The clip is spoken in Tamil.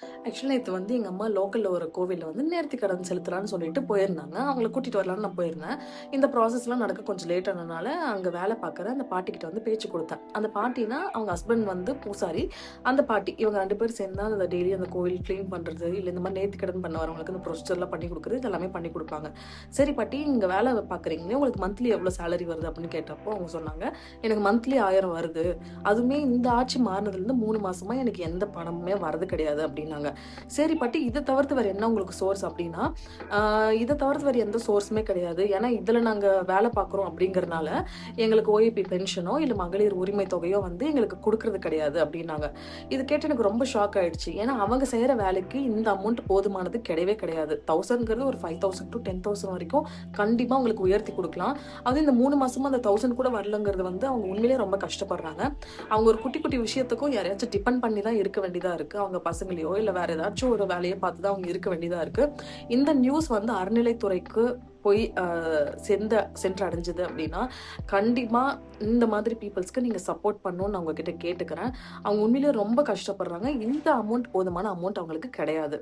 ஆக்சுவலா இது வந்து எங்க அம்மா லோக்கல்ல ஒரு கோவில்ல வந்து நேர்த்திக் கடன் செலுத்தலான்னு சொல்லிட்டு போயிருந்தாங்க. அவங்கள கூட்டிட்டு வரலான்னு நான் போயிருந்தேன். இந்த ப்ராசஸ்லாம் நடக்க கொஞ்சம் லேட் ஆனனால, அங்க வேலை பார்க்குற அந்த பாட்டிகிட்ட வந்து பேச்சு குடுத்தேன். அந்த பாட்டினா, அவங்க ஹஸ்பண்ட் வந்து பூசாரி. அந்த பாட்டி இவங்க 2 பேரும் சேர்ந்து தான் அந்த டெய்லி அந்த கோவில் கிளீன் பண்றது, இல்ல இந்த மாரி நேர்த்திக் கடன் பண்ண வரவங்களுக்கு இந்த ப்ரொசீஜர்லாம் பண்ணி குடுக்குறது, இது எல்லாமே பண்ணி குடுப்பாங்க. "சரி பாட்டி, இங்க வேலை பார்க்குறீங்களே, உங்களுக்கு மந்த்லி எவ்வளோ சேலரி வருது?" அப்படின்னு கேட்டப்போ, அவங்க சொன்னாங்க, "எனக்கு மந்த்லி 1000 வருது. அதுவுமே இந்த ஆட்சி மாறுனதுலருந்து 3 மாசமா எனக்கு எந்த பணமுமே வரது கிடையாது" அப்படின்னாங்க. சரி பாட்டி, இத தவிர்த்து வேற என்ன உங்களுக்கு சோர்ஸ் அப்டின்னா, இத தவிர்த்து வேற எந்த சோர்ஸுமே கிடையாது. ஏன்னா, இதுல நாங்க வேல பார்க்குறோம் அப்டிங்கிறனால, எங்களுக்கு ஓஏபி பென்ஷனோ, இல்ல மகளிர் உரிமை தொகையோ வந்து எங்களுக்கு குடுக்குறது கிடையாது அப்டின்னாங்க. இது கேட்டு எனக்கு ரொம்ப ஷாக் ஆயிடுச்சு. ஏன்னா, அவங்க செய்ற வேலைக்கு இந்த அமௌண்ட் போதுமானது கிடையவே கிடையாது. 1000ங்கிறது ஒரு 5000 டூ 10,000 வரைக்கும் கண்டிப்பா உங்களுக்கு உயர்த்தி குடுக்கலாம். அதுவும் இந்த 3 மாசமா அந்த 1000 கூட வரலங்கிறது வந்து அவங்க உண்மையிலேயே ரொம்ப கஷ்டப்படுறாங்க. அவங்க ஒரு குட்டி, குட்டி விஷயத்துக்கும் யாரையாச்சும் டிபெண்ட் பண்ணி தான் இருக்க வேண்டியதா இருக்கு. அவங்க பசங்களையோ, இல்ல வேற ஏதாச்சும் ஒரு வேலைய பார்த்து தான் அவங்க இருக்க வேண்டியதா இருக்கு. இந்த நியூஸ் வந்து அறநிலைத்துறைக்கு போய் சென்றடைஞ்சது அப்டின்னா, கண்டிப்பா இந்த மாதிரி பீப்பிள்ஸ்க்கு நீங்க சப்போர்ட் பண்ணணும்னு நான் உங்ககிட்ட கேட்டுக்கிறேன். அவங்க உண்மையிலேயே ரொம்ப கஷ்டப்படுறாங்க. இந்த அமௌண்ட் போதுமான அமௌண்ட் அவங்களுக்கு கிடையாது.